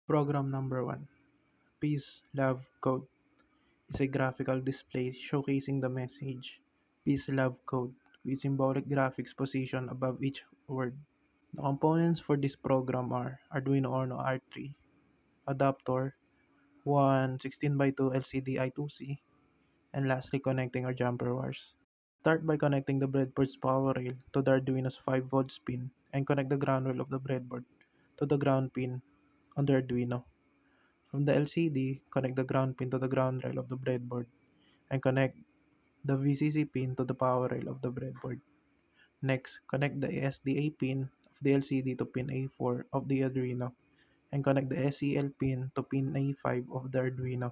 Program number 1, Peace Love Code, is a graphical display showcasing the message Peace Love Code with symbolic graphics positioned above each word. The components for this program are Arduino Uno R3, adapter, one 16x2 LCD I2C, and lastly connecting our jumper wires. Start by connecting the breadboard's power rail to the Arduino's 5 volts pin and connect the ground rail of the breadboard to the ground pin on the Arduino. From the LCD, connect the ground pin to the ground rail of the breadboard and connect the VCC pin to the power rail of the breadboard. Next, connect the SDA pin of the LCD to pin A4 of the Arduino and connect the SCL pin to pin A5 of the Arduino.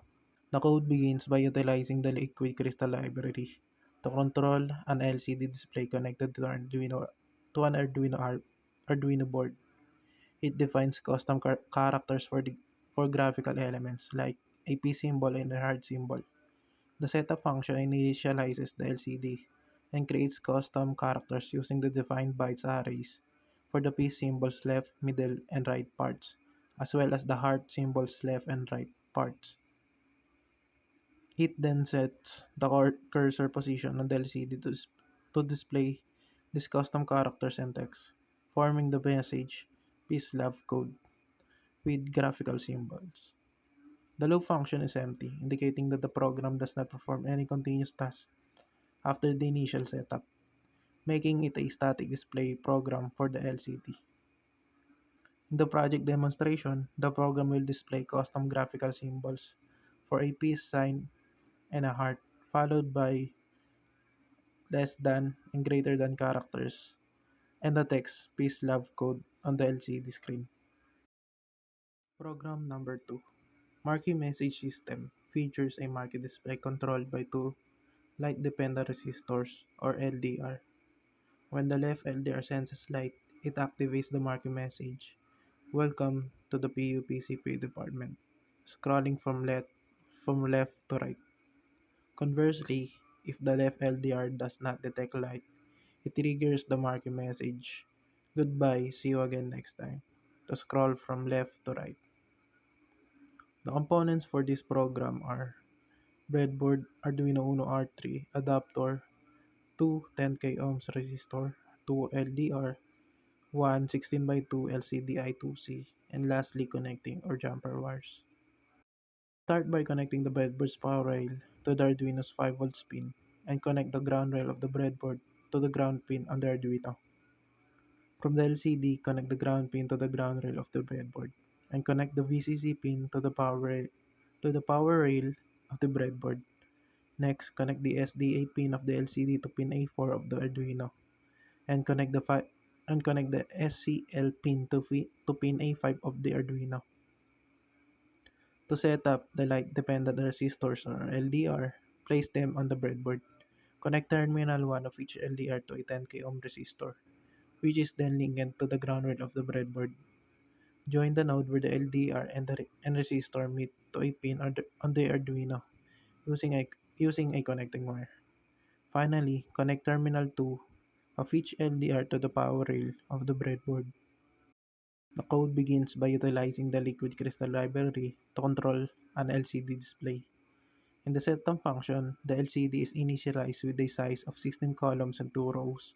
The code begins by utilizing the Liquid Crystal library to control an LCD display connected to Arduino board. It defines custom characters for graphical elements like a P symbol and a heart symbol. The setup function initializes the LCD and creates custom characters using the defined bytes arrays for the P symbols left, middle, and right parts, as well as the heart symbols left and right parts. It then sets the cursor position on the LCD to display these custom characters and text, forming the message Peace Love Code with graphical symbols. The loop function is empty, indicating that the program does not perform any continuous task after the initial setup, making it a static display program for the LCD. In the project demonstration, the program will display custom graphical symbols for a peace sign and a heart, followed by less than and greater than characters, and the text Peace Love Code on the LCD screen. Program number 2, Marquee Message System, features a marquee display controlled by two light dependent resistors or LDR. When the left LDR senses light, it activates the marquee message. Welcome to the PUPCP department. Scrolling from left to right. Conversely, if the left LDR does not detect light, it triggers the marquee message. Goodbye, see you again next time. To scroll from left to right. The components for this program are breadboard, Arduino Uno R3, adapter, two 10K ohms resistor, two LDR, one 16x2 LCD I2C, and lastly connecting or jumper wires. Start by connecting the breadboard's power rail to the Arduino's 5 volts pin and connect the ground rail of the breadboard to the ground pin on the Arduino. From the LCD, connect the ground pin to the ground rail of the breadboard and connect the VCC pin to the power rail of the breadboard. Next, connect the SDA pin of the LCD to pin A4 of the Arduino and connect the SCL pin to pin A5 of the Arduino. To set up the light dependent resistors or LDR, place them on the breadboard. Connect terminal 1 of each LDR to a 10K ohm resistor, which is then linked to the ground rail of the breadboard. Join the node where the LDR and resistor meet to a pin on the Arduino using a connecting wire. Finally, connect terminal 2 of each LDR to the power rail of the breadboard. The code begins by utilizing the Liquid Crystal library to control an LCD display. In the setup function, the LCD is initialized with a size of 16 columns and 2 rows.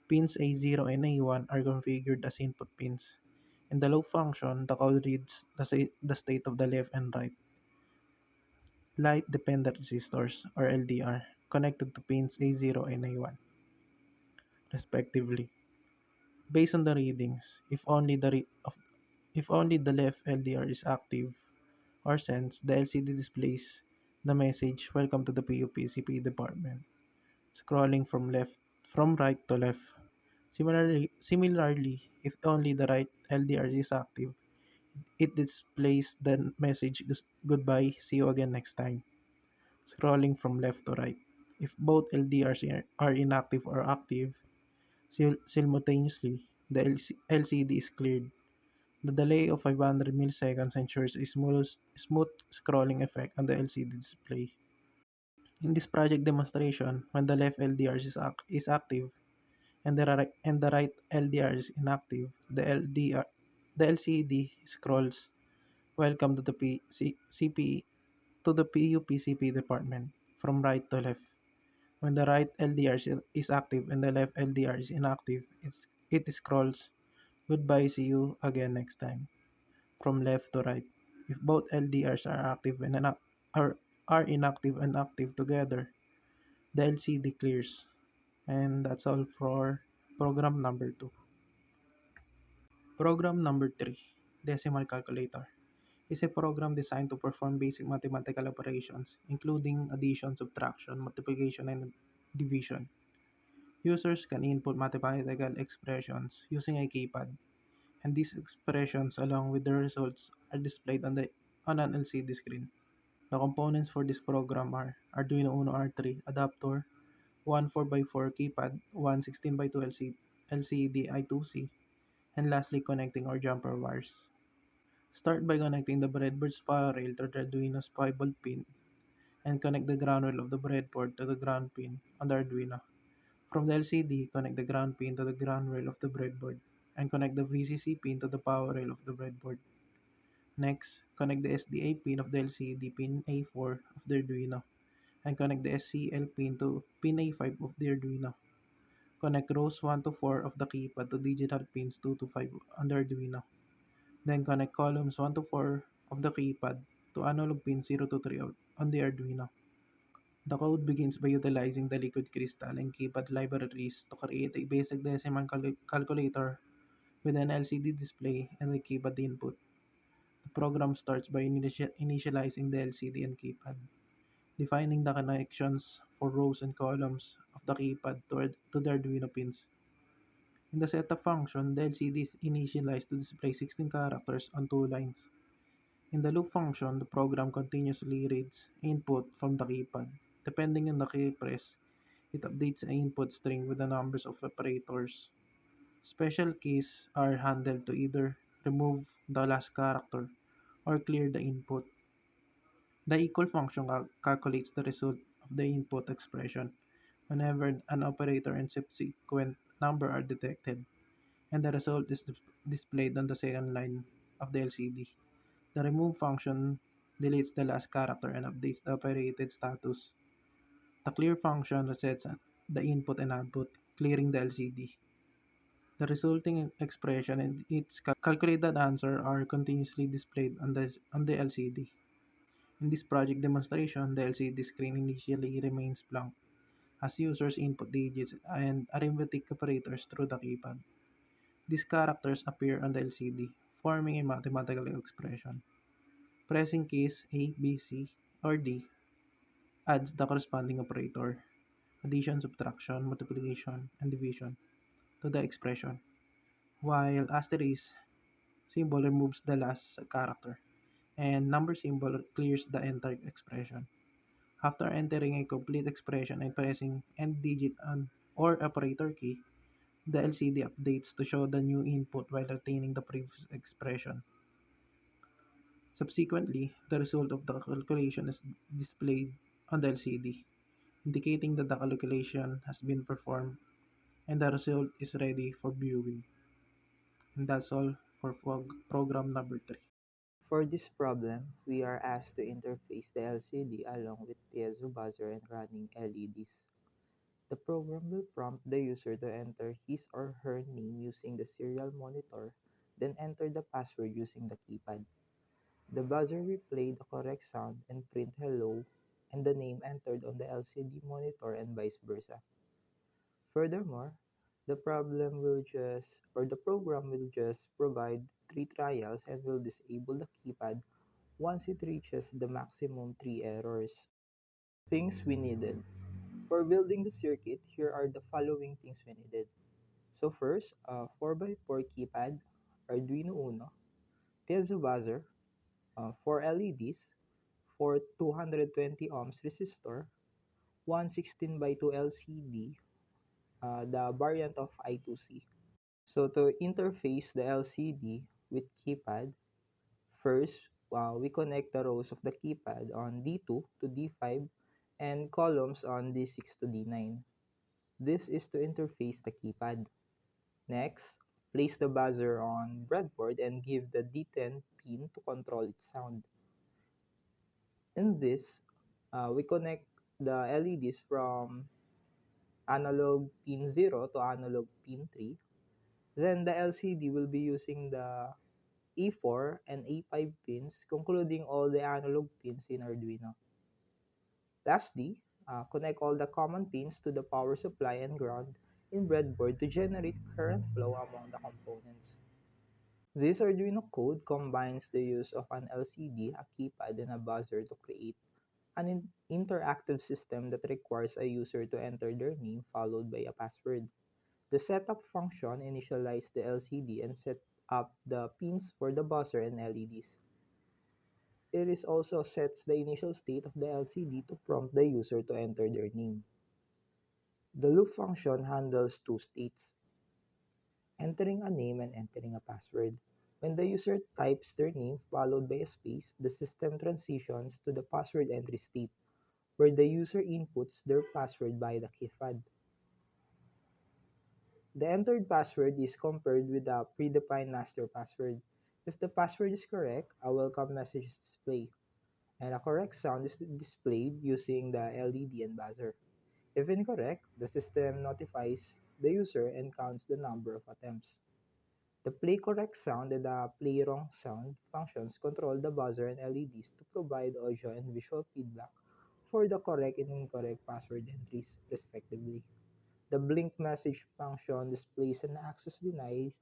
Pins A0 and A1 are configured as input pins. In the loop function, the code reads the state of the left and right light dependent resistors or LDR connected to pins A0 and A1 respectively. Based on the readings, if only the left LDR is active or sends, the LCD displays the message "Welcome to the PUPCP department." Scrolling from right to left. Similarly, if only the right LDR is active, it displays the message "Goodbye, see you again next time." Scrolling from left to right. If both LDRs are inactive or active simultaneously, the LCD is cleared. The delay of 500 milliseconds ensures a smooth scrolling effect on the LCD display. In this project demonstration, when the left LDR is active and the right LDR is inactive, the LCD scrolls Welcome to the CP to the PUPCP department from right to left. When the right LDR is active and the left LDR is inactive, it scrolls goodbye, see you again next time from left to right. If both LDRs are active and are inactive and active together, the LCD clears. And that's all for program number 2. Program number 3, Decimal Calculator, is a program designed to perform basic mathematical operations, including addition, subtraction, multiplication, and division. Users can input mathematical expressions using a keypad, and these expressions, along with the results, are displayed on an LCD screen. The components for this program are Arduino Uno R3 adapter, one 4x4 keypad, one 16x2 LCD I2C, and lastly connecting or jumper wires. Start by connecting the breadboard's power rail to the Arduino's 5V pin and connect the ground rail of the breadboard to the ground pin on the Arduino. From the LCD, connect the ground pin to the ground rail of the breadboard and connect the VCC pin to the power rail of the breadboard. Next, connect the SDA pin of the LCD pin A4 of the Arduino and connect the SCL pin to pin A5 of the Arduino. Connect rows 1 to 4 of the keypad to digital pins 2 to 5 on the Arduino. Then connect columns 1 to 4 of the keypad to analog pins 0 to 3 on the Arduino. The code begins by utilizing the liquid crystal and keypad libraries to create a basic decimal calculator with an LCD display and a keypad input. The program starts by initializing the LCD and keypad, defining the connections for rows and columns of the keypad to the Arduino pins. In the setup function, the LCD is initialized to display 16 characters on two lines. In the loop function, the program continuously reads input from the keypad. Depending on the key press, it updates the input string with the numbers of operators. Special keys are handled to either remove the last character or clear the input. The equal function calculates the result of the input expression whenever an operator and subsequent number are detected, and the result is displayed on the second line of the LCD. The remove function deletes the last character and updates the operated status. The clear function resets the input and output, clearing the LCD. The resulting expression and its calculated answer are continuously displayed on the LCD. In this project demonstration, the LCD screen initially remains blank as users input digits and arithmetic operators through the keypad. These characters appear on the LCD, forming a mathematical expression. Pressing keys A, B, C, or D adds the corresponding operator, addition, subtraction, multiplication, and division, to the expression, while asterisk symbol removes the last character, and number symbol clears the entire expression. After entering a complete expression and pressing end digit on or operator key, the LCD updates to show the new input while retaining the previous expression. Subsequently, the result of the calculation is displayed on the LCD, indicating that the calculation has been performed and the result is ready for viewing. And that's all for program number 3. For this problem, we are asked to interface the LCD along with piezo buzzer and running LEDs. The program will prompt the user to enter his or her name using the serial monitor, then enter the password using the keypad. The buzzer will play the correct sound and print hello and the name entered on the LCD monitor and vice versa. Furthermore, the program will just provide three trials and will disable the keypad once it reaches the maximum three errors. Things we needed. For building the circuit, here are the following things we needed. So first, 4x4 keypad, Arduino Uno, piezo buzzer, 4 LEDs, 4 220 ohms resistor, one 16 by 2 LCD, the variant of I2C. So to interface the LCD with keypad, first, we connect the rows of the keypad on D2 to D5 and columns on D6 to D9. This is to interface the keypad. Next, Place the buzzer on breadboard and give the D10 pin to control its sound. In this, we connect the LEDs from analog pin 0 to analog pin 3. Then the LCD will be using the A4 and A5 pins, concluding all the analog pins in Arduino. Lastly, connect all the common pins to the power supply and ground in breadboard to generate current flow among the components. This Arduino code combines the use of an LCD, a keypad, and a buzzer to create an interactive system that requires a user to enter their name followed by a password. The setup function initializes the LCD and set up the pins for the buzzer and LEDs. It is also sets the initial state of the LCD to prompt the user to enter their name. The loop function handles two states, entering a name and entering a password. When the user types their name followed by a space, the system transitions to the password entry state, where the user inputs their password by the keypad. The entered password is compared with a predefined master password. If the password is correct, a welcome message is displayed, and a correct sound is displayed using the LED and buzzer. If incorrect, the system notifies the user and counts the number of attempts. The play correct sound and the play wrong sound functions control the buzzer and LEDs to provide audio and visual feedback for the correct and incorrect password entries, respectively. The blink message function displays an access denies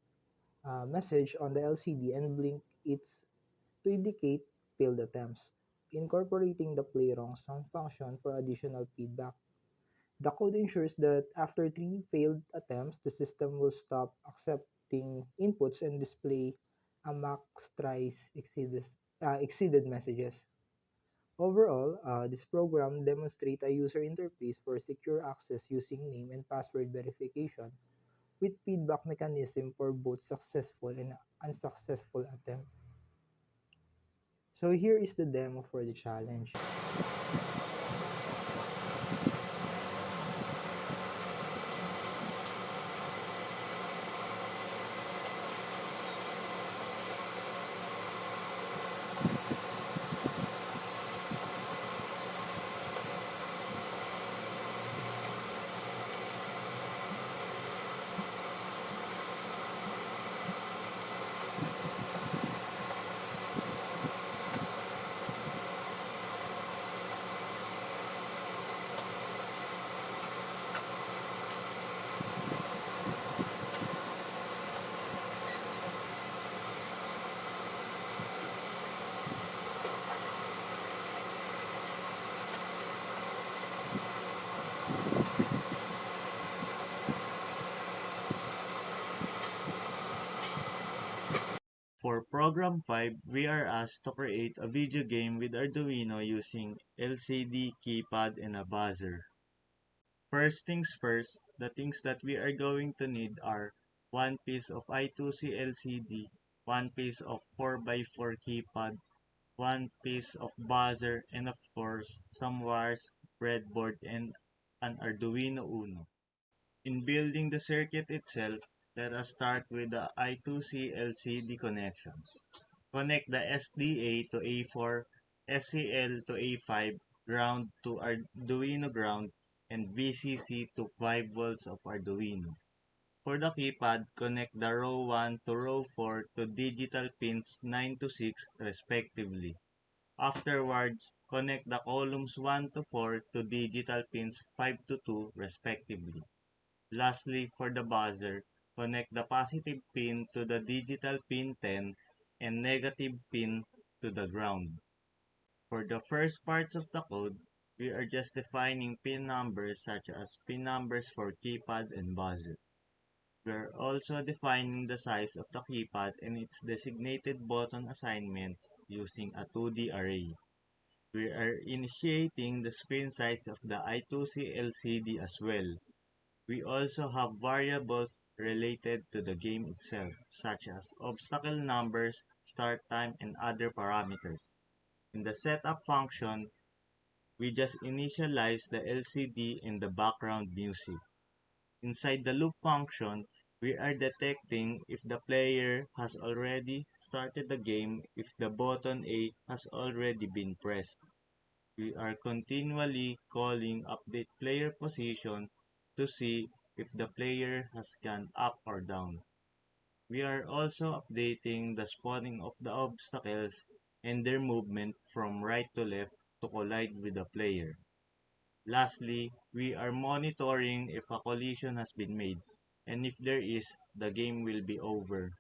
message on the LCD and blink it to indicate failed attempts, incorporating the play wrong sound function for additional feedback. The code ensures that after three failed attempts, the system will stop accepting inputs and display a max tries exceeded messages. Overall, this program demonstrates a user interface for secure access using name and password verification with feedback mechanism for both successful and unsuccessful attempts. So here is the demo for the challenge. For Program 5, we are asked to create a video game with Arduino using LCD, keypad, and a buzzer. First things first, the things that we are going to need are one piece of I2C LCD, one piece of 4x4 keypad, one piece of buzzer, and of course, some wires, breadboard, and an Arduino Uno. In building the circuit itself, let us start with the I2C LCD connections. Connect the SDA to A4, SCL to A5, ground to Arduino ground, and VCC to 5 volts of Arduino. For the keypad, connect the row 1 to row 4 to digital pins 9 to 6 respectively. Afterwards, connect the columns 1 to 4 to digital pins 5 to 2 respectively. Lastly, for the buzzer, connect the positive pin to the digital pin 10 and negative pin to the ground. For the first parts of the code, we are just defining pin numbers such as pin numbers for keypad and buzzer. We are also defining the size of the keypad and its designated button assignments using a 2D array. We are initiating the screen size of the I2C LCD as well. We also have variables related to the game itself, such as obstacle numbers, start time, and other parameters. In the setup function, we just initialize the LCD and the background music. Inside the loop function, We are detecting if the player has already started the game if the button A has already been pressed. We are continually calling update player position to see if the player has gone up or down. We are also updating the spawning of the obstacles and their movement from right to left to collide with the player. Lastly, we are monitoring if a collision has been made, and if there is, the game will be over.